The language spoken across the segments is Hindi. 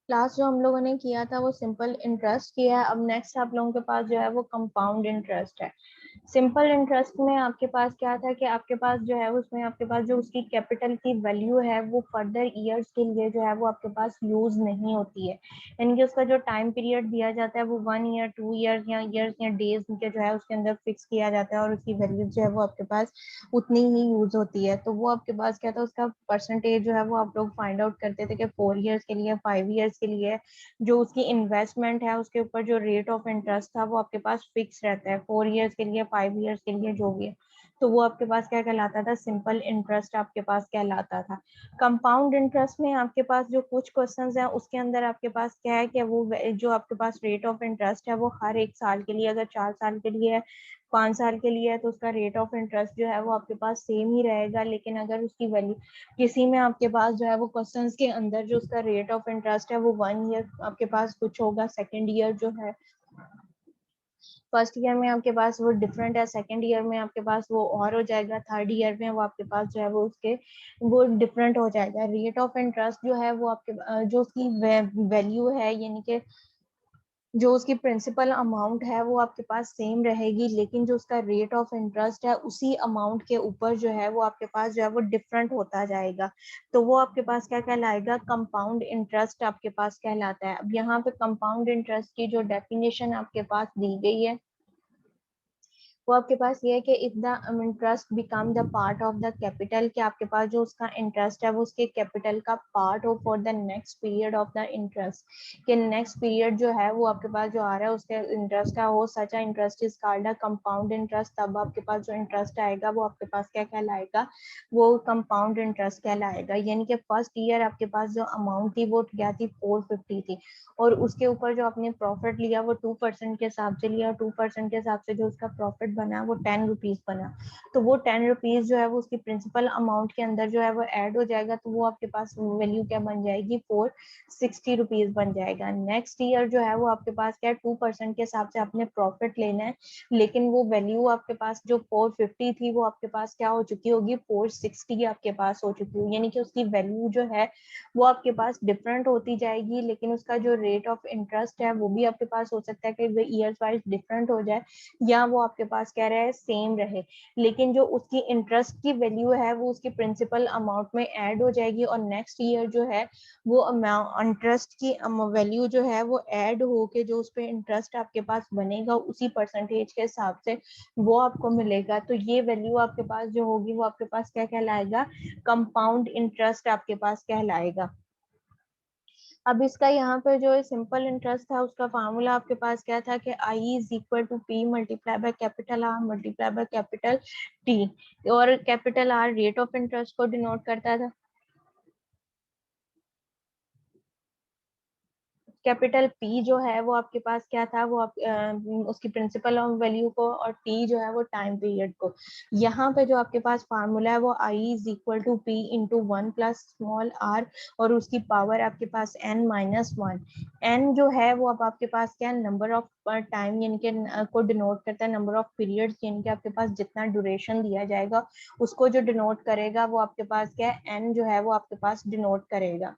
लास्ट जो हम लोगों ने किया था वो सिंपल इंटरेस्ट किया है। अब नेक्स्ट आप लोगों के पास जो है वो कंपाउंड इंटरेस्ट है। सिंपल इंटरेस्ट में आपके पास क्या था कि आपके पास जो है उसमें आपके पास जो उसकी कैपिटल की वैल्यू है वो फर्दर ईयर्स के लिए जो है वो आपके पास यूज नहीं होती है। यानी कि उसका जो टाइम पीरियड दिया जाता है वो 1 ईयर, 2 ईयर या ईयर्स या डेज के जो है उसके अंदर फिक्स किया जाता है और उसकी वैल्यू जो है वो आपके पास उतनी ही यूज होती है। तो वो आपके पास क्या था, उसका परसेंटेज जो है वो आप लोग फाइंड आउट करते थे कि 4 ईयर्स के लिए, 5 ईयर्स के लिए जो उसकी इन्वेस्टमेंट है उसके ऊपर जो रेट ऑफ इंटरेस्ट था वो आपके पास फिक्स रहता है, 4 ईयर्स के लिए, 5 ईयर्स के लिए, जो भी है। तो वो आपके पास क्या कहलाता था, सिंपल इंटरेस्ट आपके पास कहलाता था। कंपाउंड इंटरेस्ट में आपके पास जो कुछ क्वेश्चंस हैं उसके अंदर आपके पास क्या है कि वो जो आपके पास रेट ऑफ इंटरेस्ट है वो हर एक साल के लिए, अगर 4 साल के लिए है, 5 साल के लिए है, तो उसका रेट ऑफ इंटरेस्ट जो है वो आपके पास सेम ही रहेगा। लेकिन अगर उसकी वैल्यू किसी में आपके पास जो है वो क्वेश्चंस के अंदर जो उसका रेट ऑफ इंटरेस्ट है वो 1 ईयर आपके पास कुछ होगा, सेकेंड ईयर जो है, फर्स्ट ईयर में आपके पास वो डिफरेंट है, सेकेंड ईयर में आपके पास वो और हो जाएगा, थर्ड ईयर में वो आपके पास जो है वो उसके वो डिफरेंट हो जाएगा। रेट ऑफ इंटरेस्ट जो है वो आपके जो उसकी वैल्यू है, यानी कि जो उसकी प्रिंसिपल अमाउंट है वो आपके पास सेम रहेगी, लेकिन जो उसका रेट ऑफ इंटरेस्ट है उसी अमाउंट के ऊपर जो है वो आपके पास जो है वो डिफरेंट होता जाएगा। तो वो आपके पास क्या कहलाएगा, कंपाउंड इंटरेस्ट आपके पास कहलाता है। अब यहाँ पे कंपाउंड इंटरेस्ट की जो डेफिनेशन आपके पास दी गई है वो आपके पास ये है कि if the interest become the part of the capital, कि आपके पास जो उसका इंटरेस्ट है वो उसके कैपिटल का पार्ट हो for the next period of the interest, कि नेक्स्ट पीरियड जो है वो आपके पास जो आ रहा है उसके इंटरेस्ट का हो, such interest is called a compound interest. तब आपके पास जो इंटरेस्ट आएगा वो आपके पास क्या कहलाएगा, वो कंपाउंड इंटरेस्ट कहलाएगा। यानी कि फर्स्ट ईयर आपके पास जो अमाउंट थी वो क्या थी, 450 थी, और उसके ऊपर जो आपने प्रॉफिट लिया वो 2% के हिसाब से लिया, 2% के हिसाब से जो उसका प्रॉफिट बना वो 10 रुपीज बना। तो वो 10 रुपीज जो है वो उसकी प्रिंसिपल अमाउंट के अंदर जो है वो ऐड हो जाएगा, तो वो आपके पास वैल्यू क्या बन जाएगी, 460 रुपीज बन जाएगा। नेक्स्ट ईयर जो है वो आपके पास क्या है, 2% के हिसाब से आपने प्रॉफिट लेना है, लेकिन वो वैल्यू आपके पास जो 450 थी वो आपके पास क्या हो चुकी होगी, 460 आपके पास हो चुकी होगी। यानी कि उसकी वैल्यू जो है वो आपके पास डिफरेंट होती जाएगी, लेकिन उसका जो रेट ऑफ इंटरेस्ट है वो भी आपके पास हो सकता है कि वो ईयर्स वाइज डिफरेंट हो जाए, या वो आपके पास क्या रहे, सेम रहे। लेकिन जो उसकी इंटरेस्ट की वैल्यू है वो उसकी प्रिंसिपल अमाउंट में ऐड हो जाएगी, और नेक्स्ट ईयर जो है वो इंटरेस्ट की वैल्यू जो है वो ऐड होके जो उस पर इंटरेस्ट आपके पास बनेगा उसी परसेंटेज के हिसाब से वो आपको मिलेगा। तो ये वैल्यू आपके पास जो होगी वो आपके पास क्या कहलाएगा, कंपाउंड इंटरेस्ट आपके पास कहलाएगा। अब इसका यहाँ पे जो सिंपल इंटरेस्ट था उसका फार्मूला आपके पास क्या था कि I is equal to P multiply by capital R multiply by capital T, और capital R rate of interest को डिनोट करता था, कैपिटल पी जो है वो आपके पास क्या था, वो उसकी प्रिंसिपल वैल्यू को, और टी जो है वो टाइम पीरियड को। यहाँ पे जो आपके पास फार्मूला है वो I is equal to P into 1 plus small r, और उसकी पावर आपके पास n-1। एन जो है वो अब आपके पास क्या, नंबर ऑफ टाइम यानी कि को डिनोट करता है, नंबर ऑफ पीरियड्स यानी कि आपके पास जितना ड्यूरेशन दिया जाएगा उसको जो डिनोट करेगा वो आपके पास क्या है, एन जो है वो आपके पास डिनोट करेगा।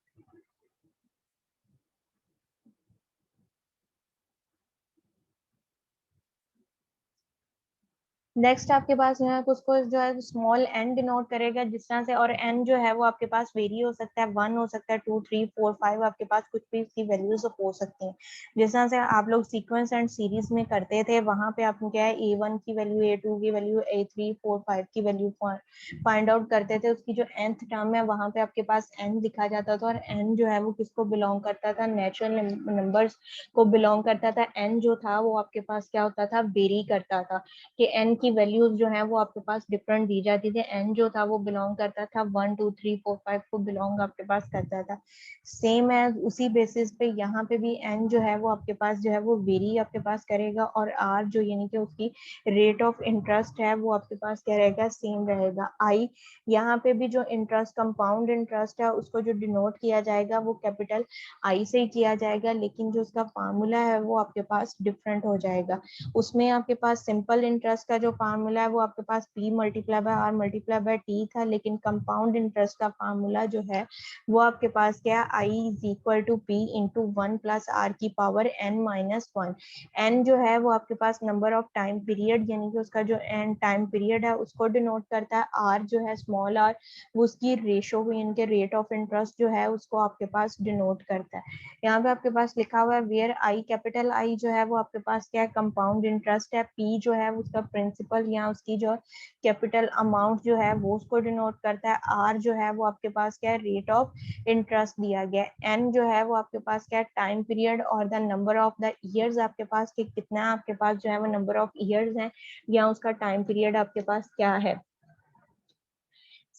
नेक्स्ट आपके पास जो है उसको जो है स्मॉल एन डिनोट करेगा जिस तरह से, और एन जो है वो आपके पास वेरी हो सकता है, 1 हो सकता है, 2, 3, 4, 5, आपके पास कुछ भी इसकी वैल्यूज हो सकती हैं। जिस तरह से आप लोग सीक्वेंस एंड सीरीज में करते थे, वहां पे आप क्या है, A1 की वैल्यू, A2 की वैल्यू, A3, 4, 5 की वैल्यू फाइंड आउट करते थे। उसकी जो nth टर्म है वहां पे आपके पास एन दिखा जाता था, और एन जो है वो किसको बिलोंग करता था, नेचुरल नंबर्स को बिलोंग करता था। एन जो था वो आपके पास क्या होता था, वेरी करता था, कि एन की वैल्यूज जो है वो आपके पास डिफरेंट दी जाती थी। एन जो था वो बिलोंग करता था 1, 2, 3, 4, 5 को बिलोंग आपके पास करता था। सेम है उसी बेसिस पे यहाँ पे भी एन जो है वो आपके पास जो है वो वेरी आपके पास करेगा, और आर जो यानी कि उसकी रेट ऑफ इंटरेस्ट है वो आपके पास क्या रहेगा, सेम रहेगा। आई, यहाँ पे भी जो इंटरेस्ट, कंपाउंड इंटरेस्ट है उसको जो डिनोट किया जाएगा वो कैपिटल आई से ही किया जाएगा, लेकिन जो उसका फार्मूला है वो आपके पास डिफरेंट हो जाएगा। उसमें आपके पास सिंपल इंटरेस्ट का जो फार्मूला है वो आपके पास P multiply by R multiply by T था, लेकिन कंपाउंड इंटरेस्ट का फार्मूला जो है वो आपके पास क्या है, I is equal to P into 1 plus R की पावर n माइनस 1। n जो है वो आपके पास नंबर ऑफ टाइम पीरियड, यानी कि उसका जो n टाइम पीरियड है उसको डिनोट करता है। R जो है स्मॉल r, वो उसकी रेशो इनके रेट ऑफ इंटरेस्ट जो है उसको आपके पास डिनोट करता है। यहाँ पे आपके पास लिखा हुआ है वेयर आई, कैपिटल आई जो है वो आपके पास क्या है, कंपाउंड इंटरेस्ट है। पी जो है उसका प्रिंसिपल या उसकी जो कैपिटल अमाउंट जो है वो उसको डिनोट करता है। आर जो है वो आपके पास क्या है, रेट ऑफ इंटरेस्ट दिया गया है। एन जो है वो आपके पास क्या है, टाइम पीरियड, और the number of the years आपके पास कितना आपके पास जो है वो नंबर ऑफ ईयर्स है या उसका टाइम पीरियड आपके पास क्या है।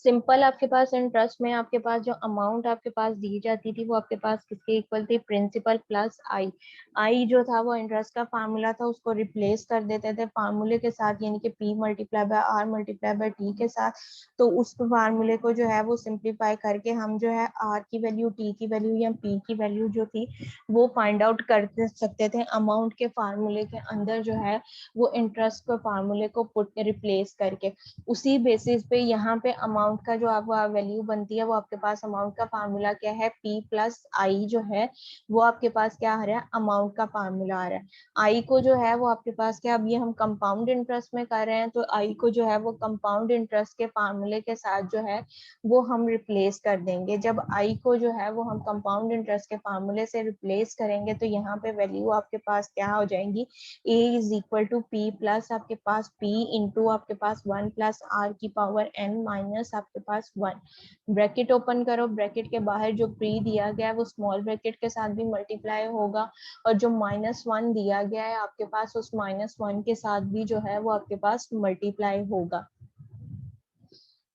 सिंपल आपके पास इंटरेस्ट में आपके पास जो अमाउंट आपके पास दी जाती थी वो आपके पास किसके इक्वल थी, प्रिंसिपल प्लस आई। आई जो था वो इंटरेस्ट का फार्मूला था, उसको रिप्लेस कर देते थे फार्मूले के साथ, यानी कि P multiply by R multiply by T के साथ। तो उस फार्मूले को जो है वो सिंप्लीफाई करके हम जो है R की वैल्यू, T की वैल्यू या P की वैल्यू जो थी वो फाइंड आउट कर सकते थे अमाउंट के फार्मूले के अंदर जो है वो इंटरेस्ट के फार्मूले को पुट रिप्लेस करके। उसी बेसिस पे यहाँ पे अमाउंट का जो आपको वैल्यू बनती है वो आपके पास अमाउंट का फार्मूला क्या है, P प्लस आई जो है वो आपके पास क्या आ रहा है, अमाउंट का फार्मूला आ रहा है। आई को जो है वो आपके पास क्या, अब ये हम कंपाउंड इंटरेस्ट में कर रहे हैं तो आई को जो है वो कंपाउंड इंटरेस्ट के फार्मूले के साथ जो है वो हम रिप्लेस कर देंगे। जब आई को जो है वो हम कंपाउंड इंटरेस्ट के फार्मूले से रिप्लेस करेंगे तो यहाँ पे वैल्यू आपके पास क्या हो जाएंगी, A is equal to P plus आपके पास P इंटू आपके पास 1 प्लस R की पावर n माइनस आपके पास 1। ब्रैकेट ओपन करो, ब्रैकेट के बाहर जो P दिया गया है वो स्मॉल ब्रैकेट के साथ भी मल्टीप्लाई होगा, और जो -1 दिया गया है आपके पास उस -1 के साथ भी जो है वो आपके पास मल्टीप्लाई होगा।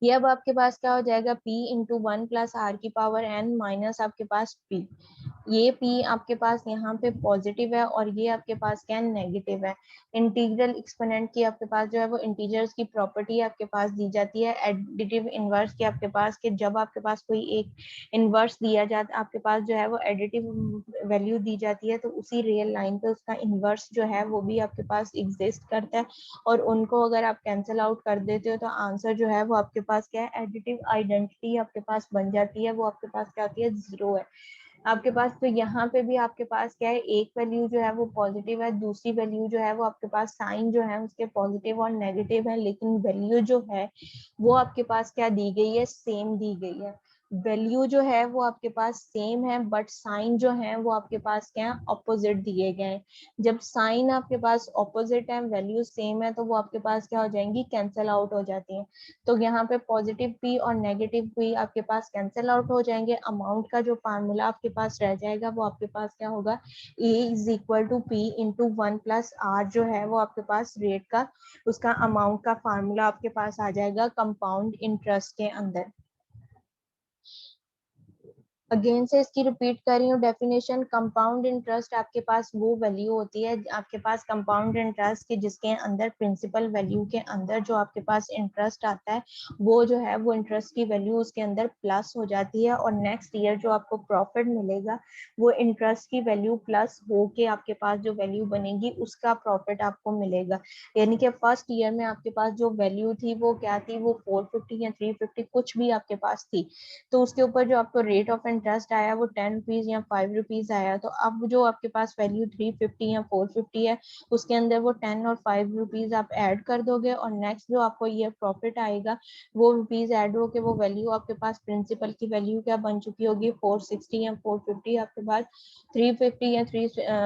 ये अब आपके पास क्या हो जाएगा, P इंटू 1 प्लस R की पावर n माइनस आपके पास P। ये P आपके पास यहाँ पे पॉजिटिव है और ये आपके पास क्या नेगेटिव है। इंटीग्रल एक्सपोनेंट की आपके पास जो है वो इंटीजर्स की प्रॉपर्टी आपके पास दी जाती है एडिटिव इनवर्स की आपके पास, कि जब आपके पास कोई एक इनवर्स दिया जाता आपके पास जो है वो एडिटिव वैल्यू दी जाती है तो उसी रियल लाइन पे उसका इनवर्स जो है वो भी आपके पास एग्जिस्ट करता है, और उनको अगर आप कैंसिल आउट कर देते हो तो आंसर जो है वो आपके पास क्या है, एडिटिव आइडेंटिटी आपके पास बन जाती है, वो आपके पास क्या होती है, 0 है आपके पास। तो यहाँ पे भी आपके पास क्या है, एक वैल्यू जो है वो पॉजिटिव है, दूसरी वैल्यू जो है वो आपके पास साइन जो है उसके पॉजिटिव और नेगेटिव है, लेकिन वैल्यू जो है वो आपके पास क्या दी गई है, सेम दी गई है। वैल्यू जो है वो आपके पास सेम है बट साइन जो है वो आपके पास क्या है, ऑपोजिट दिए गए हैं। जब साइन आपके पास ऑपोजिट है, वैल्यू सेम है, तो वो आपके पास क्या हो जाएंगी, कैंसिल आउट हो जाती हैं। तो यहाँ पे पॉजिटिव P और नेगेटिव P आपके पास कैंसिल आउट हो जाएंगे। अमाउंट का जो फार्मूला आपके पास रह जाएगा वो आपके पास क्या होगा, A is equal to P into 1 plus R जो है वो आपके पास रेट का उसका अमाउंट का फार्मूला आपके पास आ जाएगा कंपाउंड इंटरेस्ट के अंदर। अगेन से इसकी रिपीट कर रही हूँ डेफिनेशन। कंपाउंड इंटरेस्ट आपके पास वो वैल्यू होती है आपके पास कंपाउंड इंटरेस्ट के जिसके अंदर प्रिंसिपल वैल्यू के अंदर जो आपके पास इंटरेस्ट आता है वो जो है वो इंटरेस्ट की वैल्यू उसके अंदर प्लस हो जाती है, और नेक्स्ट ईयर जो आपको प्रॉफिट मिलेगा वो इंटरेस्ट की वैल्यू प्लस हो के आपके पास जो वैल्यू बनेगी उसका प्रॉफिट आपको मिलेगा। यानी कि फर्स्ट ईयर में आपके पास जो वैल्यू थी वो क्या थी, वो 450 या 350 कुछ भी आपके पास थी, तो उसके ऊपर जो आपको रेट ऑफ इंटरेस्ट आया वो 10 रुपीज या 5 रुपीज आया। तो अब जो आपके पास वैल्यू 350 या 450 है उसके अंदर वो 10 और 5 रुपीज आप ऐड कर दोगे, और नेक्स्ट जो आपको ये प्रॉफिट आएगा वो रुपीज ऐड होके वो वैल्यू आपके पास प्रिंसिपल की वैल्यू क्या बन चुकी होगी, 460 या 450 आपके पास 350 या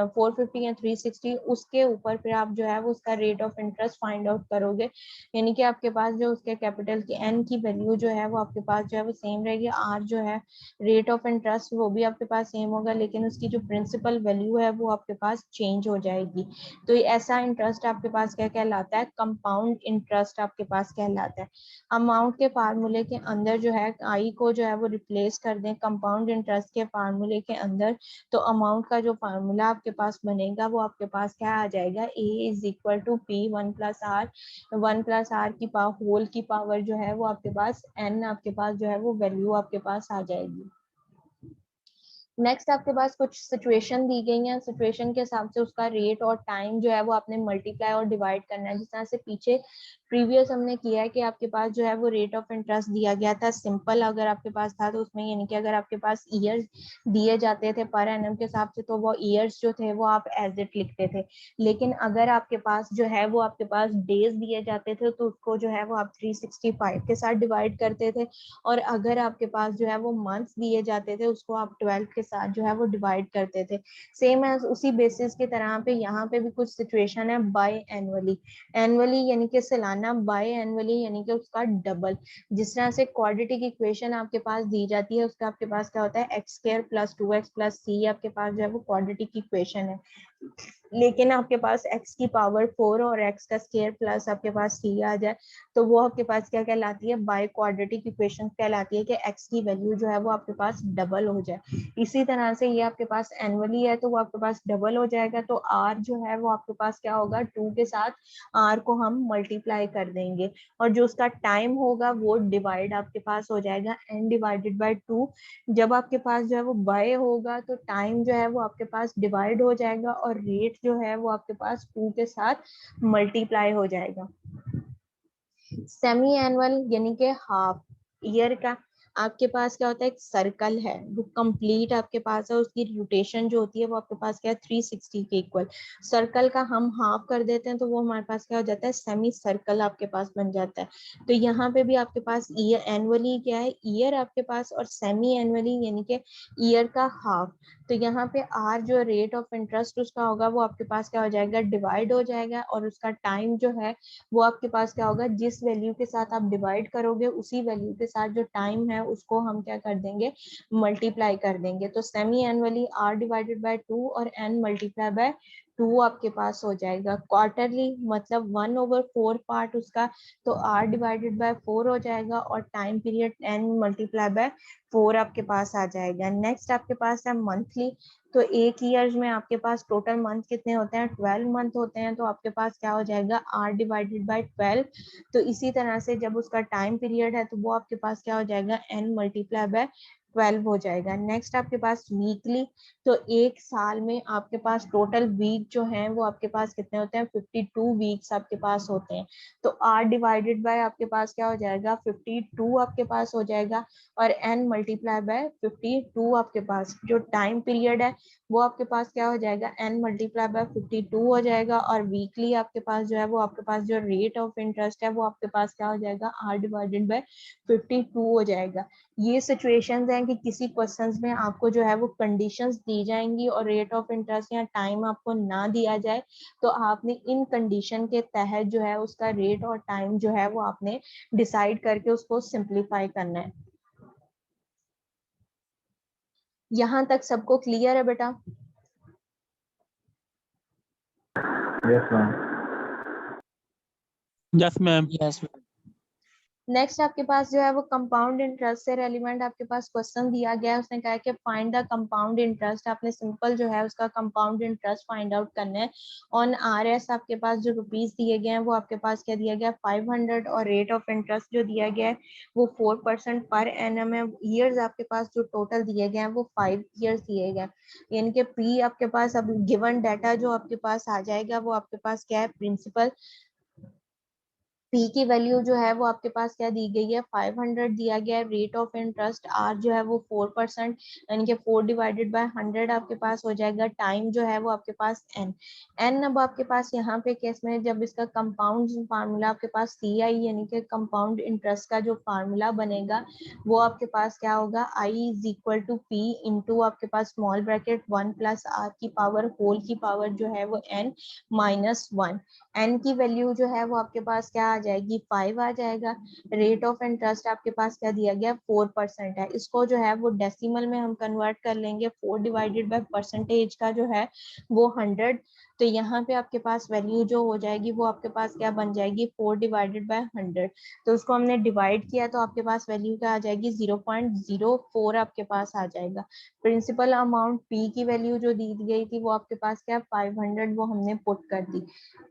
450 या 360। उसके ऊपर फिर आप जो है वो उसका rate of interest find out करोगे, यानी कि आपके पास जो उसके कैपिटल की एन की वैल्यू जो है वो आपके पास जो है वो सेम रहेगी। आर जो है रेट ऑफ इंटरेस्ट वो भी आपके पास सेम होगा, लेकिन उसकी जो प्रिंसिपल वैल्यू है वो आपके पास चेंज हो जाएगी। तो ऐसा इंटरेस्ट आपके पास क्या कहलाता है, कंपाउंड इंटरेस्ट आपके पास कहलाता है। अमाउंट के फार्मूले के अंदर जो है आई को जो है वो रिप्लेस कर दें कंपाउंड इंटरेस्ट के फार्मूले के अंदर, तो अमाउंट का जो फार्मूला आपके पास बनेगा वो आपके पास क्या आ जाएगा, A is equal to P 1 plus r, 1 plus are की पावर होल की पावर जो है वो आपके पास n आपके पास जो है वो वैल्यू आपके पास आ जाएगी। नेक्स्ट आपके पास कुछ सिचुएशन दी गई है, सिचुएशन के हिसाब से उसका रेट और टाइम जो है वो आपने मल्टीप्लाई और डिवाइड करना है। जिस तरह से पीछे प्रीवियस हमने किया है कि आपके पास जो है वो रेट ऑफ इंटरेस्ट दिया गया था सिंपल, अगर आपके पास था तो उसमें यानी कि अगर आपके पास ईयर्स दिए जाते थे पर एनम के हिसाब से तो वो ईयर्स जो थे वो आप एज इट लिखते थे। लेकिन अगर आपके पास जो है वो आपके पास डेज दिए जाते थे तो उसको जो है वो आप 365 के साथ डिवाइड करते थे, और अगर आपके पास जो है वो मंथ्स दिए जाते थे उसको आप 12 के साथ जो है वो डिवाइड करते थे। सेम एज उसी बेसिस की तरह पे यहाँ पे भी कुछ सिचुएशन है बाय एनुअली, एनुअली यानी कि सालाना, बाय एनुअली यानी कि उसका डबल। जिस तरह से क्वाड्रेटिक इक्वेशन आपके पास दी जाती है उसका आपके पास क्या होता है X square plus 2x plus C, आपके पास जो है वो क्वाड्रेटिक इक्वेशन है। लेकिन आपके पास x की पावर 4 और x का स्क्वायर प्लस आपके पास c आ जाए तो वो आपके पास क्या कहलाती है बाय क्वाड्रेटिक इक्वेशन कहलाती है कि x की वैल्यू जो है वो आपके पास डबल हो जाए। इसी तरह से ये आपके पास एनुअली है तो वो आपके पास डबल हो जाएगा, तो r जो है वो आपके पास क्या होगा 2 के साथ r को हम मल्टीप्लाई कर देंगे, और जो उसका टाइम होगा वो डिवाइड आपके पास हो जाएगा n डिवाइडेड बाय 2। जब आपके पास जो है वो बाय होगा तो टाइम जो है वो आपके पास डिवाइड हो जाएगा और रेट जो है वो आपके पास 2 के साथ मल्टीप्लाई हो जाएगा। सेमी एनुअल यानी कि हाफ ईयर का आपके पास क्या होता है एक सर्कल है वो कंप्लीट आपके पास है, उसकी रोटेशन जो होती है वो आपके पास क्या है 360 के इक्वल। सर्कल का हम हाफ कर देते हैं तो वो हमारे पास क्या हो जाता है सेमी सर्कल आपके पास बन जाता है। तो यहाँ पे भी आपके पास ईयर एनुअली क्या है ईयर आपके पास, और सेमी एनुअली यानी कि ईयर का हाफ। तो यहाँ पे आर जो रेट ऑफ इंटरेस्ट उसका होगा वो आपके पास क्या हो जाएगा डिवाइड हो जाएगा, और उसका टाइम जो है वो आपके पास क्या होगा जिस वैल्यू के साथ आप डिवाइड करोगे उसी वैल्यू के साथ जो टाइम है उसको हम क्या कर देंगे मल्टीप्लाई कर देंगे। तो semi annually R divided by 2 और एन मल्टीप्लाई बाय 2 आपके पास हो जाएगा। क्वार्टरली मतलब 1/4 पार्ट उसका, तो आर डिवाइडेड बाय 4 हो जाएगा और time period N multiply by 4 आपके पास आ जाएगा। नेक्स्ट आपके पास है मंथली, तो एक ईयर में आपके पास टोटल मंथ कितने होते हैं 12 मंथ होते हैं, तो आपके पास क्या हो जाएगा आर डिवाइडेड बाय 12। तो इसी तरह से जब उसका टाइम पीरियड है तो वो आपके पास क्या हो जाएगा एन मल्टीप्लाई बाय 12 हो जाएगा। नेक्स्ट आपके पास वीकली, तो एक साल में आपके पास टोटल वीक जो है वो आपके पास कितने होते हैं 52 वीक्स आपके पास होते हैं। तो आर डिवाइडेड बाय आपके पास क्या हो जाएगा 52 आपके पास हो जाएगा, और एन मल्टीप्लाई बाय 52 आपके पास जो टाइम पीरियड है वो आपके पास क्या हो जाएगा एन मल्टीप्लाई बाय 52 हो जाएगा, और वीकली आपके पास जो है वो आपके पास जो रेट ऑफ इंटरेस्ट है वो आपके पास क्या हो जाएगा आर डिवाइडेड बाय 52 हो जाएगा। ये सिचुएशंस हैं कि किसी क्वेश्चंस में आपको जो है वो कंडीशंस दी जाएंगी और रेट ऑफ इंटरेस्ट या टाइम आपको ना दिया जाए तो आपने इन कंडीशन के तहत जो है उसका रेट और टाइम जो है वो आपने डिसाइड करके उसको सिंप्लीफाई करना है। यहाँ तक सबको क्लियर है बेटा? Yes ma'am. Yes ma'am. Yes. Next आपके पास जो है वो कंपाउंड इंटरेस्ट से रेलिवेंट आपके पास क्वेश्चन दिया गया है। उसने कहा है कि फाइंड द कंपाउंड इंटरेस्ट, आपने सिंपल जो है उसका कंपाउंड इंटरेस्ट फाइंड आउट करना है ऑन आर एस। आपके पास जो रुपीस दिए गए हैं वो आपके पास क्या दिया गया 500, और रेट ऑफ इंटरेस्ट जो दिया गया है वो 4% पर एनम है। ईयर्स आपके पास जो टोटल दिए गए हैं वो 5 ईयर्स दिए गए, यानी कि पी आपके पास अब गिवन डाटा जो आपके पास आ जाएगा वो आपके पास क्या है प्रिंसिपल P की वैल्यू जो है वो आपके पास क्या दी गई है 500 दिया गया है। रेट ऑफ इंटरेस्ट R जो है वो 4%, यानी कि 4 डिवाइडेड बाय 100 आपके पास हो जाएगा। टाइम जो है वो आपके पास n अब आपके पास यहाँ पे केस में जब इसका कंपाउंड फार्मूला आपके पास CI यानी कि कंपाउंड इंटरेस्ट का जो फार्मूला बनेगा वो आपके पास क्या होगा I is equal to P into आपके पास स्मॉल ब्रैकेट 1 प्लस R की पावर होल की पावर जो है वो n माइनस 1। एन की वैल्यू जो है वो आपके पास क्या आ जाएगी 5 आ जाएगा। रेट ऑफ इंटरेस्ट आपके पास क्या दिया गया 4% है। इसको जो है वो डेसिमल में हम कन्वर्ट कर लेंगे। 4 डिवाइडेड बाय परसेंटेज का जो है वो 100 तो यहाँ पे आपके पास वैल्यू जो हो जाएगी वो आपके पास क्या बन जाएगी, 4 डिवाइडेड बाय 100। तो उसको हमने डिवाइड किया तो आपके पास वैल्यू क्या आ जाएगी, 0.04 आपके पास आ जाएगा। प्रिंसिपल अमाउंट पी की वैल्यू जो दी गई थी वो आपके पास क्या 500, वो हमने पुट कर दी।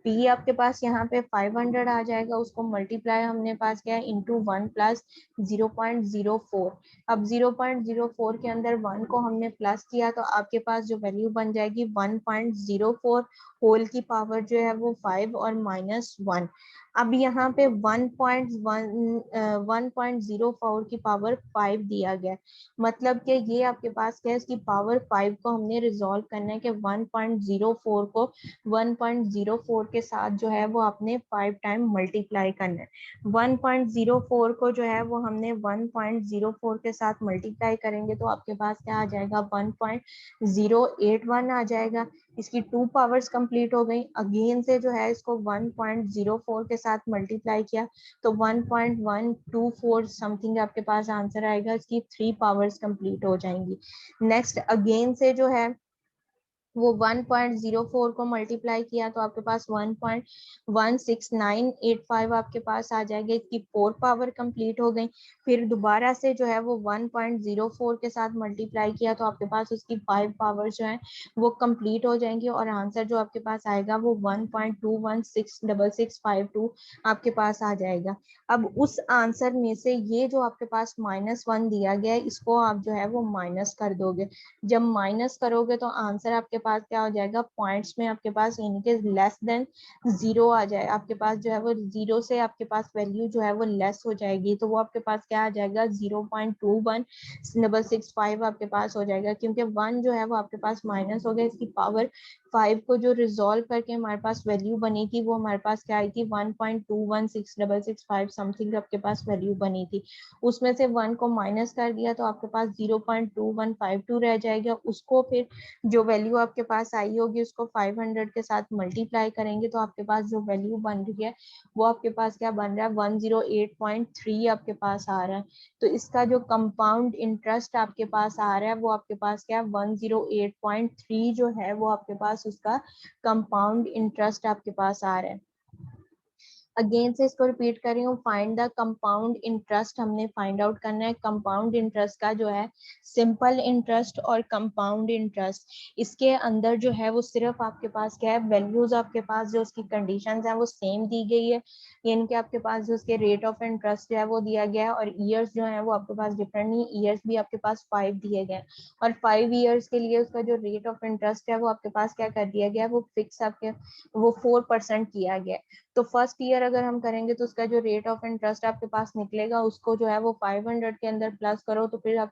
पी आपके पास यहाँ पे 500 आ जाएगा, उसको मल्टीप्लाई हमने पास क्या इंटू 1 प्लस 0.04। अब 0.04 के अंदर 1 को हमने प्लस किया तो आपके पास जो वैल्यू बन जाएगी 1.04, होल की पावर जो है वो 5 और -1। अब यहाँ पे 1.04 की पावर 5 दिया गया, मतलब कि ये आपके पास क्या है, इसकी पावर 5 को हमने रिजॉल्व करना है कि 1.04 को 1.04 के साथ जो है वो आपने 5 टाइम मल्टीप्लाई करना है। 1.04 को जो है वो हमने 1.04 के साथ मल्टीप्लाई करेंगे तो आपके पास क्या आ जाएगा, 1.081 आ जाएगा। इसकी 2 पावर्स कंप्लीट हो गई। अगेन से जो है इसको 1.04 के साथ मल्टीप्लाई किया तो 1.124 समथिंग आपके पास आंसर आएगा, इसकी 3 पावर्स कंप्लीट हो जाएंगी। नेक्स्ट अगेन से जो है वो 1.04 को मल्टीप्लाई किया तो आपके पास 1.16985 आपके पास आ जाएगा, इसकी 4 पावर कंप्लीट हो गई। फिर दोबारा से जो है वो 1.04 के साथ मल्टीप्लाई किया तो आपके पास उसकी 5 पावर जो है वो कंप्लीट हो जाएंगी और आंसर जो आपके पास आएगा वो 1.216652 आपके पास आ जाएगा। अब उस आंसर में से ये जो आपके पास -1 दिया गया है इसको आप जो है वो माइनस कर दोगे। जब माइनस करोगे तो आंसर आपके पास क्या हो जाएगा, पॉइंट्स में आपके पास इनके लेस देन 0 आ जाए, आपके पास जो है वो 0 से आपके पास वैल्यू जो है वो लेस हो जाएगी तो वो आपके पास क्या आ जाएगा, 0.21665 आपके पास हो जाएगा। क्योंकि 1 जो है वो आपके पास माइनस हो गया, इसकी पावर 5 को जो रिजॉल्व करके हमारे पास वैल्यू बनी थी वो हमारे पास क्या आई थी, 1.216665 समथिंग आपके पास वैल्यू बनी थी। उसमें से 1 को माइनस कर दिया तो आपके पास 0.2152 रह जाएगा। उसको फिर जो वैल्यू आपके पास आई होगी उसको 500 के साथ मल्टीप्लाई करेंगे तो आपके पास जो वैल्यू बन रही है वो आपके पास क्या बन रहा है, 108.3 आपके पास आ रहा है। तो इसका जो कंपाउंड इंटरेस्ट आपके पास आ रहा है वो आपके पास क्या 108.3 जो है वो आपके पास उसका कंपाउंड इंटरेस्ट आपके पास आ रहा है। अगेन से इसको रिपीट कर रही हूँ, फाइंड द कंपाउंड इंटरेस्ट हमने फाइंड आउट करना है। कंपाउंड इंटरेस्ट का जो है सिंपल इंटरेस्ट और कंपाउंड इंटरेस्ट, इसके अंदर जो है वो सिर्फ आपके पास क्या है, वैल्यूज आपके पास जो उसकी कंडीशंस है वो सेम दी गई है, यानी कि आपके पास जो उसके रेट ऑफ इंटरेस्ट जो है वो दिया गया है और ईयर्स जो है वो आपके पास डिफरेंट नहीं, ईयर्स भी आपके पास 5 दिए गए और 5 ईयर्स के लिए उसका जो रेट ऑफ इंटरेस्ट है वो आपके पास क्या कर दिया गया है, वो फिक्स आपके वो 4% किया गया है। तो फर्स्ट ईयर अगर हम करेंगे तो उसका जो रेट ऑफ इंटरेस्ट आपके पास निकलेगा उसको जो है वो 500 के अंदर प्लस करो तो फिर आप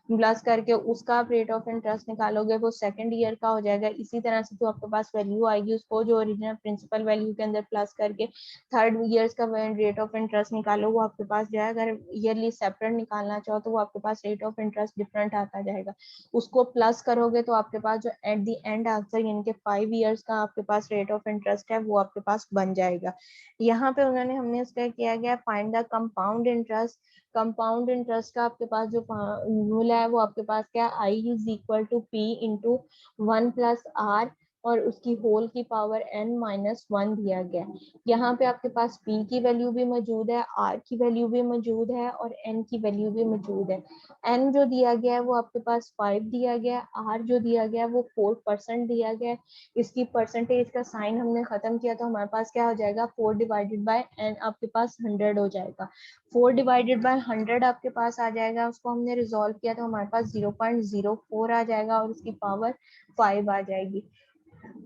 प्लस करके उसका आप रेट ऑफ इंटरेस्ट निकालोगे वो सेकंड ईयर का हो जाएगा। इसी तरह से जो आपके पास वैल्यू आएगी उसको जो ओरिजिनल प्रिंसिपल वैल्यू के अंदर प्लस करके थर्ड ईयर्स का रेट ऑफ इंटरेस्ट निकालो, वो आपके पास जो है अगर ईयरली सेपरेट निकालना चाहो तो वो आपके पास रेट ऑफ इंटरेस्ट डिफरेंट आता जाएगा। उसको प्लस करोगे तो आपके पास जो एट द एंड आंसर यानी कि 5 ईयर्स का आपके पास रेट ऑफ इंटरेस्ट है वो आपके पास बन जाएगा। यहाँ पे उन्होंने हमने उसका किया गया find the compound interest. Compound interest का आपके पास जो फॉर्मूला है वो आपके पास क्या, I is equal to P into 1+r और उसकी होल की पावर n-1 दिया गया है। यहाँ पे आपके पास p की वैल्यू भी मौजूद है, r की वैल्यू भी मौजूद है और n की वैल्यू भी मौजूद है। n जो दिया गया है वो आपके पास 5 दिया गया है, r जो दिया गया है वो 4% दिया गया है। इसकी परसेंटेज का साइन हमने खत्म किया तो हमारे पास क्या हो जाएगा, 4 डिवाइडेड बाय n आपके पास 100 हो जाएगा। 4 डिवाइडेड बाय 100 आपके पास आ जाएगा, उसको हमने रिजॉल्व किया तो हमारे पास 0.04 आ जाएगा और उसकी पावर 5 आ जाएगी।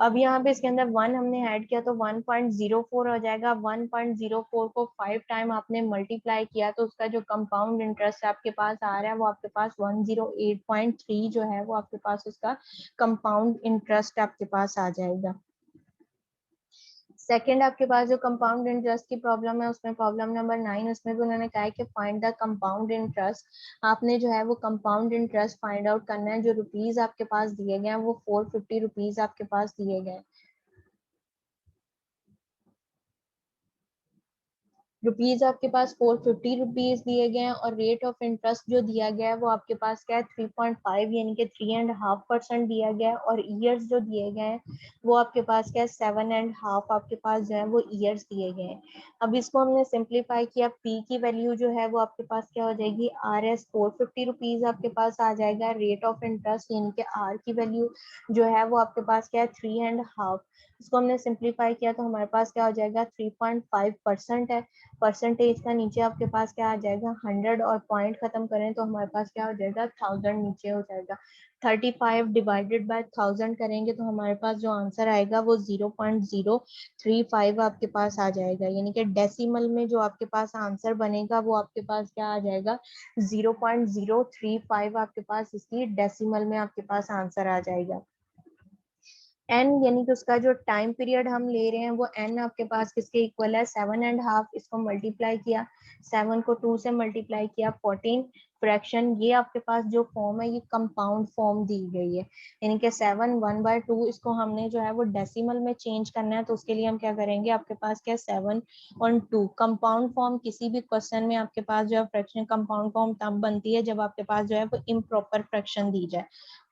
अब यहाँ पे इसके अंदर 1 हमने ऐड किया तो 1.04 हो जाएगा। 1.04 को 5 टाइम आपने मल्टीप्लाई किया तो उसका जो कंपाउंड इंटरेस्ट आपके पास आ रहा है वो आपके पास 108.3 जो है वो आपके पास उसका कंपाउंड इंटरेस्ट आपके पास आ जाएगा। सेकंड आपके पास जो कंपाउंड इंटरेस्ट की प्रॉब्लम है उसमें प्रॉब्लम नंबर 9, उसमें भी उन्होंने कहा है कि फाइंड द कंपाउंड इंटरेस्ट। आपने जो है वो कंपाउंड इंटरेस्ट फाइंड आउट करना है। जो रुपीज आपके पास दिए गए हैं वो 450 रुपीज आपके पास दिए गए हैं। रुपीज आपके पास 450 रुपीज दिए गए हैं और रेट ऑफ इंटरेस्ट जो दिया गया है वो आपके पास क्या है 3.5 यानी कि 3.5% दिया गया है और ईयर्स जो दिए गए हैं वो आपके पास क्या है 7.5 आपके पास जो है वो ईयर्स दिए गए हैं। अब इसको हमने सिंप्लीफाई किया, पी की वैल्यू जो है वो आपके पास क्या हो जाएगी आर एस 450 रुपीज आपके पास आ जाएगा। रेट ऑफ इंटरेस्ट यानी कि आर की वैल्यू जो है वो आपके पास क्या है 3.5, इसको हमने सिंप्लीफाई किया तो हमारे पास क्या हो जाएगा 3.5% है। परसेंटेज का नीचे आपके पास क्या आ जाएगा 100 और पॉइंट खत्म करें तो हमारे पास क्या हो जाएगा 1000 नीचे हो जाएगा। 35 डिवाइडेड बाय 1000 करेंगे तो हमारे पास जो आंसर आएगा वो 0.035 आपके पास आ जाएगा, यानी कि डेसिमल में जो आपके पास आंसर बनेगा वो आपके पास क्या आ जाएगा 0.035 आपके पास इसकी डेसिमल में आपके पास आंसर आ जाएगा। एन यानी कि उसका जो टाइम पीरियड हम ले रहे हैं वो एन आपके पास किसके इक्वल है 7.5, इसको मल्टीप्लाई किया 7 को 2 से मल्टीप्लाई किया 14 फ्रैक्शन, ये आपके पास जो फॉर्म है ये कंपाउंड फॉर्म दी गई है, यानी कि 7 1/2 इसको हमने जो है वो डेसिमल में चेंज करना है तो उसके लिए हम क्या करेंगे आपके पास क्या 7 और 2 कंपाउंड फॉर्म किसी भी क्वेश्चन में आपके पास जो है फ्रैक्शन कंपाउंड फॉर्म तब बनती है जब आपके पास जो है वो इम्प्रॉपर फ्रैक्शन दी जाए।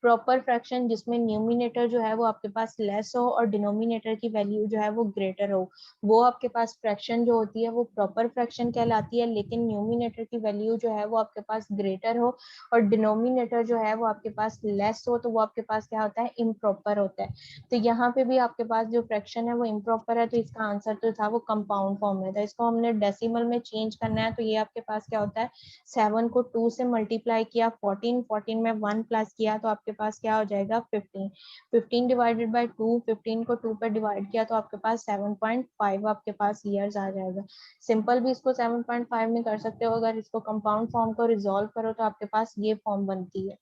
प्रॉपर फ्रैक्शन जिसमें न्यूमिनेटर जो है वो आपके पास लेस हो और डिनोमिनेटर की वैल्यू जो है वो ग्रेटर हो, वो आपके पास फ्रैक्शन जो होती है वो प्रॉपर फ्रैक्शन कहलाती है। लेकिन न्यूमिनेटर की वैल्यू जो है वो आपके पास ग्रेटर हो और डिनोमिनेटर जो है वो आपके पास लेस हो तो वो आपके पास क्या होता है इम्प्रॉपर होता है। तो यहाँ पे भी आपके पास जो फ्रैक्शन है वो इम्प्रॉपर है तो इसका आंसर तो था वो कंपाउंड फॉर्म में था। इसको हमने डेसिमल में चेंज करना है तो ये आपके पास क्या होता है 7 को 2 से मल्टीप्लाई किया 14 में 1 प्लस किया तो आपके पास क्या हो जाएगा 15, 15 डिवाइडेड बाय 2, 15 को 2 पे डिवाइड किया तो आपके पास 7.5 आपके पास ईयर्स आ जाएगा। सिंपल भी इसको 7.5 में कर सकते हो, अगर इसको कंपाउंड फॉर्म को रिजॉल्व करो तो आपके पास ये फॉर्म बनती है।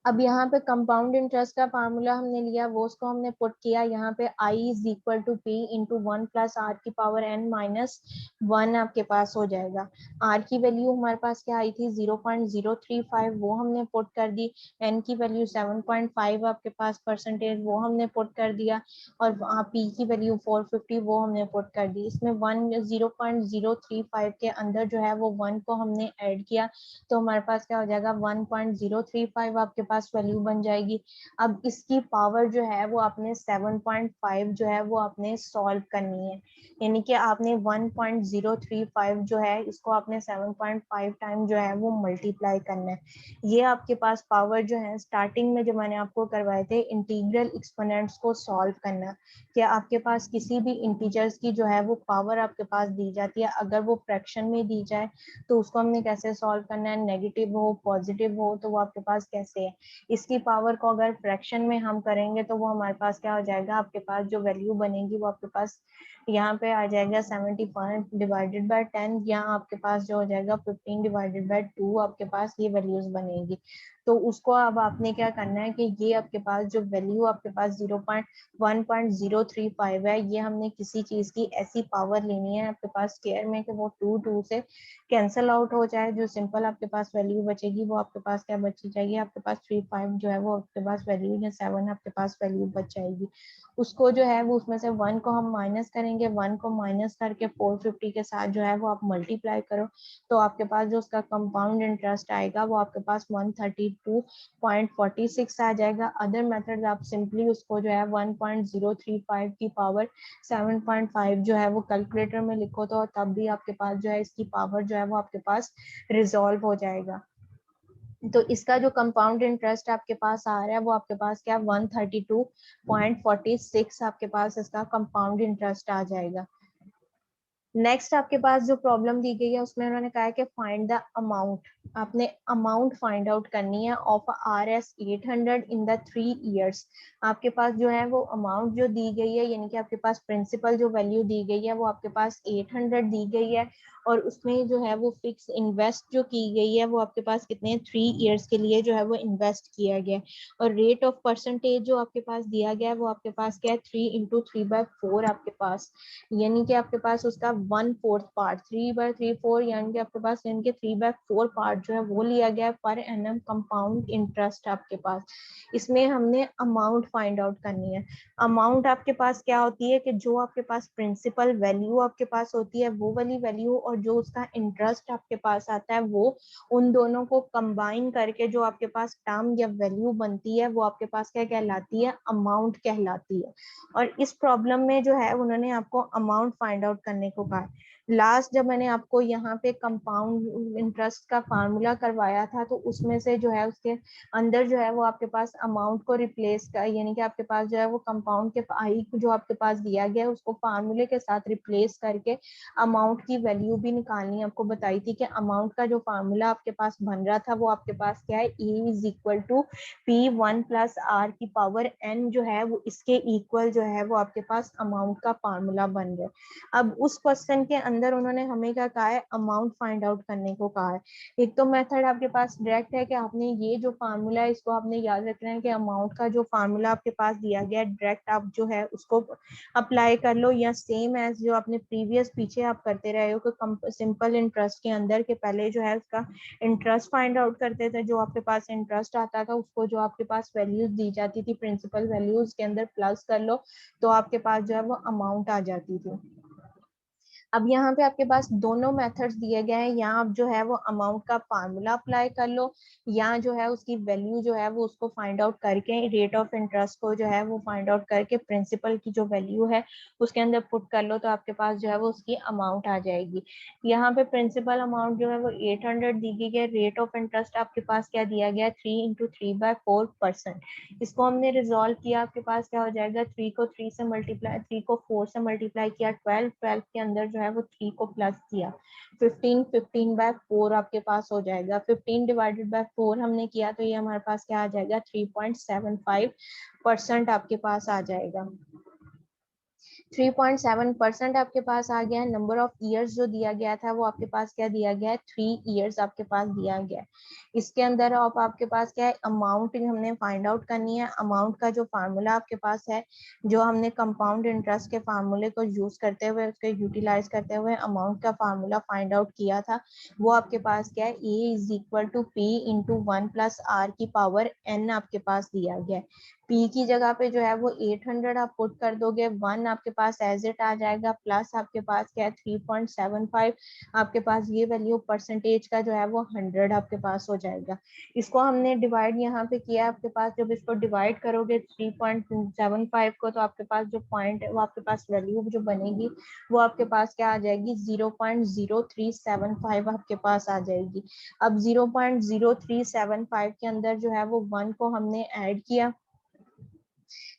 अब यहाँ पे कंपाउंड इंटरेस्ट का फार्मूला हमने लिया वो उसको हमने पुट किया यहाँ पे I is equal to P into 1 plus are की पावर n माइनस 1 आपके पास हो जाएगा। r की वैल्यू हमारे पास क्या आई थी 0.035 वो हमने पुट कर दी, n की वैल्यू 7.5 आपके पास परसेंटेज वो हमने पुट कर दिया और p की वैल्यू 450 वो हमने पुट कर दी। इसमें 0.035 के अंदर जो है वो 1 को हमने ऐड किया तो हमारे पास क्या हो जाएगा 1.035 आपके पास वैल्यू बन जाएगी। अब इसकी पावर जो है वो आपने 7.5 जो है वो आपने सॉल्व करनी है, यानी कि आपने 1.035 जो है इसको आपने 7.5 टाइम जो है वो मल्टीप्लाई करना है। ये आपके पास पावर जो है स्टार्टिंग में जो मैंने आपको करवाए थे इंटीग्रल एक्सपोनेंट्स को सॉल्व करना, क्या आपके पास किसी भी इंटीजर्स की जो है वो पावर आपके पास दी जाती है अगर वो फ्रैक्शन में दी जाए तो उसको हमने कैसे सॉल्व करना है, नेगेटिव हो पॉजिटिव हो तो वो आपके पास कैसे है। इसकी पावर को अगर फ्रैक्शन में हम करेंगे तो वो हमारे पास क्या हो जाएगा आपके पास जो वैल्यू बनेगी वो आपके पास यहाँ पे आ जाएगा 75 डिवाइडेड बाय 10, यहाँ आपके पास जो हो जाएगा 15 डिवाइडेड बाय 2 आपके पास ये वैल्यूज बनेगी। तो उसको अब आपने क्या करना है कि ये आपके पास जो वैल्यू आपके पास 1.035 है ये हमने किसी चीज की ऐसी पावर लेनी है आपके पास स्क्वायर में कि वो 2 से कैंसल आउट हो जाए, जो सिंपल आपके पास वैल्यू बचेगी वो आपके पास क्या बची जाएगी आपके पास 35 जो है वो आपके पास वैल्यू या 7 आपके पास वैल्यू बच जाएगी। उसको जो है वो उसमें से 1 को हम माइनस करेंगे, 1 को माइनस करके 450 के साथ जो है वो आप मल्टीप्लाई करो तो आपके पास जो उसका कंपाउंड इंटरेस्ट आएगा वो आपके पास 132.46 आ जाएगा। अदर मेथड आप सिंपली उसको जो है 1.035 की पावर 7.5 जो है वो कैलकुलेटर में लिखो तो तब भी आपके पास जो है इसकी पावर जो है वो आपके पास रिजॉल्व हो जाएगा। तो इसका जो कंपाउंड इंटरेस्ट आपके पास आ रहा है वो आपके पास क्या 132.46 आपके पास इसका कंपाउंड इंटरेस्ट आ जाएगा। नेक्स्ट आपके पास जो प्रॉब्लम दी गई है उसमें उन्होंने कहा है कि फाइंड द अमाउंट, आपने अमाउंट फाइंड आउट करनी है of RS 800 in the 3 years. आपके पास जो है वो अमाउंट जो दी गई है यानी कि आपके पास प्रिंसिपल जो वैल्यू दी गई है वो आपके पास 800 दी गई है और उसमें जो है वो फिक्स इन्वेस्ट जो की गई है वो आपके पास कितने 3 इयर्स के लिए जो है वो इन्वेस्ट किया गया है और रेट ऑफ परसेंटेज जो आपके पास दिया गया है वो आपके पास क्या है 3 इंटू 3/4 आपके पास, यानी कि आपके पास उसका 1/4 पार्ट 3/3/4 यानी कि आपके पास यानी कि 3/4 पार्ट पार्ट जो है वो लिया गया है पर एनम कंपाउंड इंटरेस्ट आपके पास। इसमें हमने अमाउंट फाइंड आउट करनी है। अमाउंट आपके पास क्या होती है कि जो आपके पास प्रिंसिपल वैल्यू आपके पास होती है वो वाली वैल्यू और जो उसका इंटरेस्ट आपके पास आता है वो, उन दोनों को कंबाइन करके जो आपके पास टर्म या वैल्यू बनती है वो आपके पास क्या कहलाती है, अमाउंट कहलाती है। और इस प्रॉब्लम में जो है उन्होंने आपको अमाउंट फाइंड आउट करने को कहा है। लास्ट जब मैंने आपको यहाँ पे कंपाउंड इंटरेस्ट का फार्मूला करवाया था तो उसमें से जो है उसके अंदर जो है वो आपके पास अमाउंट को रिप्लेस कर, यानी कि आपके पास जो है वो कंपाउंड के आई जो आपके पास दिया गया है उसको फार्मूले के साथ रिप्लेस करके अमाउंट की वैल्यू भी निकालनी आपको बताई थी कि अमाउंट का जो फार्मूला आपके पास बन रहा था वो आपके पास क्या है, E is equal to P1 plus R की पावर N जो है वो इसके इक्वल जो है वो आपके पास अमाउंट का फार्मूला बन गया। अब उस क्वेश्चन के अंदर उन्होंने हमें क्या कहा है, अमाउंट फाइंड आउट करने को कहा है। एक तो मेथड आपके पास डायरेक्ट है कि आपने ये जो फार्मूला है इसको आपने याद रखना है कि अमाउंट का जो फार्मूला आपके पास दिया गया है डायरेक्ट आप जो है उसको अप्लाई कर लो, या सेम एज जो आपने प्रीवियस पीछे आप करते रहे हो कि सिंपल इंटरेस्ट के अंदर के पहले जो है उसका इंटरेस्ट फाइंड आउट करते थे, जो आपके पास इंटरेस्ट आता था उसको जो आपके पास वैल्यूज दी जाती थी प्रिंसिपल वैल्यूज के अंदर प्लस कर लो तो आपके पास जो है वो अमाउंट आ जाती थी। अब यहाँ पे आपके पास दोनों मेथड्स दिए गए हैं, यहाँ आप जो है वो अमाउंट का फार्मूला अप्लाई कर लो या जो है उसकी वैल्यू जो है वो उसको फाइंड आउट करके रेट ऑफ इंटरेस्ट को जो है वो फाइंड आउट करके प्रिंसिपल की जो वैल्यू है उसके अंदर पुट कर लो तो आपके पास जो है वो उसकी अमाउंट आ जाएगी। यहाँ पे प्रिंसिपल अमाउंट जो है वो 800 दी गई है, रेट ऑफ इंटरेस्ट आपके पास क्या दिया गया है 3 × 3/4%। इसको हमने रिजोल्व किया, आपके पास क्या हो जाएगा 3 को 4 से मल्टीप्लाई किया 12 के अंदर जो है वो 3 को प्लस किया 15 आपके पास हो जाएगा। 15 डिवाइडेड बाय 4 हमने किया तो ये हमारे पास क्या आ जाएगा 3.75% आपके पास आ जाएगा। 3.7% आपके पास आ गया है। नंबर ऑफ ईयर्स जो दिया गया था वो आपके पास क्या दिया गया है 3 ईयर्स आपके पास दिया गया है। इसके अंदर अब आपके पास क्या है अमाउंट हमने फाइंड आउट करनी है। अमाउंट का जो फार्मूला आपके पास है जो हमने कंपाउंड इंटरेस्ट के फार्मूले को यूज करते हुए उसको यूटिलाइज करते हुए अमाउंट का फार्मूला फाइंड आउट किया था वो आपके पास क्या है A is equal to P into 1 plus R की पावर N आपके पास दिया गया है। P की जगह पे जो है वो 800 आप पुट कर दोगे, 1 आपके पास एज इट आ जाएगा प्लस आपके पास क्या है 3.75 आपके पास ये वैल्यू परसेंटेज का जो है वो 100 आपके पास हो जाएगा। इसको हमने डिवाइड यहाँ पे किया आपके पास, जब इसको डिवाइड करोगे 3.75 को तो आपके पास जो पॉइंट है वो आपके पास वैल्यू जो बनेगी वो आपके पास क्या आ जाएगी 0.0375 आपके पास आ जाएगी। अब 0.0375 के अंदर जो है वो 1 को हमने ऐड किया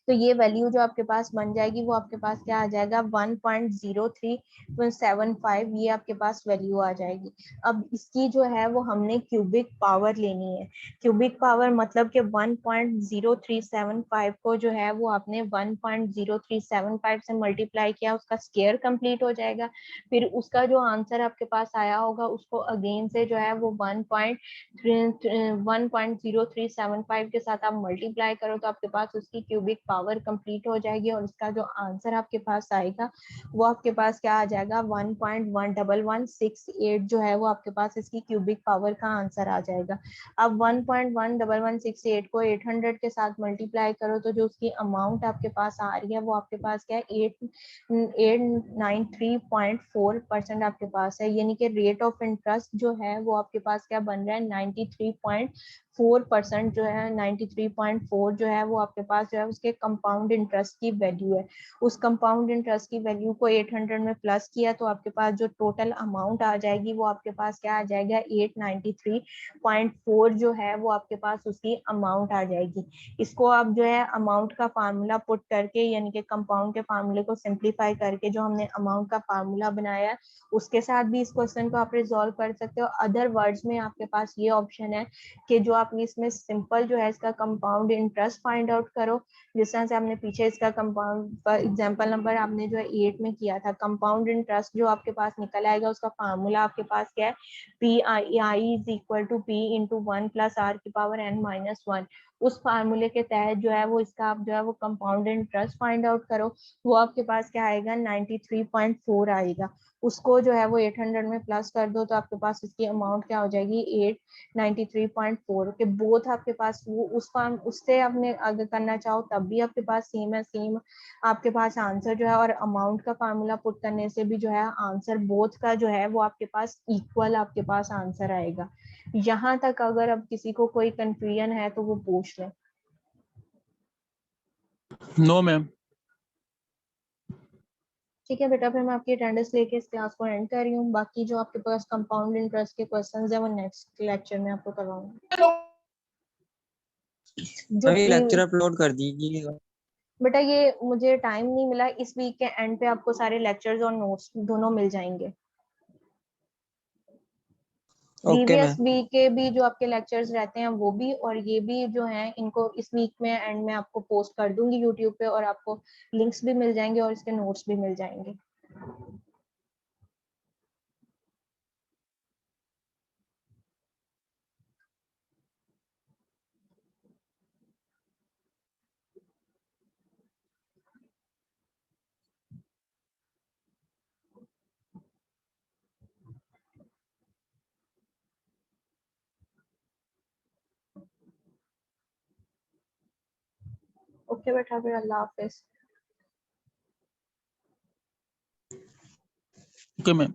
तो ये वैल्यू जो आपके पास बन जाएगी वो आपके पास क्या आ जाएगा 1.0375 ये आपके पास वैल्यू आ जाएगी। अब इसकी जो है वो हमने क्यूबिक पावर लेनी है। क्यूबिक पावर मतलब कि 1.0375 को जो है वो आपने 1.0375 से मल्टीप्लाई किया उसका स्क्वायर कंप्लीट हो जाएगा, फिर उसका जो आंसर आपके पास आया होगा उसको अगेन से जो है वो 1.0375 के साथ आप मल्टीप्लाई करो तो आपके पास उसकी क्यूबिक पावर कंप्लीट हो जाएगी और इसका जो आंसर आपके पास आएगा वो आपके पास क्या आ जाएगा 1.1168 जो है वो आपके पास इसकी क्यूबिक पावर का आंसर आ जाएगा। अब 1.1168 को 800 के साथ मल्टीप्लाई करो तो जो उसकी अमाउंट आपके पास आ रही है वो आपके पास क्या है 893.4% आपके पास है, यानी कि रेट ऑफ इंटरेस्ट जो है वो आपके पास क्या बन रहा है 93.4% जो है 93.4 जो है वो आपके पास जो है उसके कंपाउंड इंटरेस्ट की वैल्यू है। उस कंपाउंड इंटरेस्ट की वैल्यू को 800 में प्लस किया तो आपके पास जो टोटल अमाउंट आ जाएगी वो आपके पास क्या आ जाएगा 893.4 जो है वो आपके पास उसकी अमाउंट आ जाएगी। इसको आप जो है अमाउंट का फार्मूला पुट करके यानी कि कंपाउंड के फार्मूले को सिंप्लीफाई करके जो हमने अमाउंट का फार्मूला बनाया है उसके साथ भी इस क्वेश्चन को आप रिजॉल्व कर सकते हो। अदर वर्ड्स में आपके पास ये ऑप्शन है कि जो आप इसमें सिंपल जो है इसका कंपाउंड इंटरेस्ट फाइंड आउट करो, जिस तरह से आपने पीछे इसका कंपाउंड पर एग्जांपल नंबर आपने जो है 8 में किया था। कंपाउंड इंटरेस्ट जो आपके पास निकल आएगा उसका फार्मूला आपके पास क्या है P I is equal to P into 1 plus R की पावर N-1। उस फार्मूले के तहत जो है वो इसका आप जो है वो कंपाउंड इंटरेस्ट फाइंड आउट करो, वो आपके पास क्या आएगा 93.4 आएगा। उसको जो है वो 800 में प्लस कर दो तो आपके पास इसकी अमाउंट क्या हो जाएगी 893.4 के बोथ आपके पास वो उस फॉर्म उससे आपने अगर करना चाहो तब भी आपके पास सेम है, सेम आपके पास आंसर जो है, और अमाउंट का फार्मूला पुट करने से भी जो है आंसर बोथ का जो है वो आपके पास इक्वल आपके पास आंसर आएगा। यहाँ तक अगर अब किसी को कोई कंफ्यूजन है तो वो पूछ ले। No ma'am. ठीक है बेटा, फिर मैं आपकी अटेंडेंस लेके इस क्लास को एंड कर रही हूँ। बाकी जो आपके पास कंपाउंड इंटरेस्ट के क्वेश्चंस है वो नेक्स्ट लेक्चर में आपको करवाऊंगी। जो अभी लेक्चर अपलोड कर दीजिएगा। बेटा ये मुझे टाइम नहीं मिला, इस वीक के एंड पे आपको सारे लेक्चर्स और नोट्स दोनों मिल जाएंगे। Okay previous ma'am. वीक के भी जो आपके लेक्चर्स रहते हैं वो भी, और ये भी जो हैं इनको इस वीक में एंड में आपको पोस्ट कर दूंगी यूट्यूब पे, और आपको लिंक्स भी मिल जाएंगे और इसके नोट्स भी मिल जाएंगे। ओके बेटा, फिर अल्लाह हाफिज। Okay ma'am.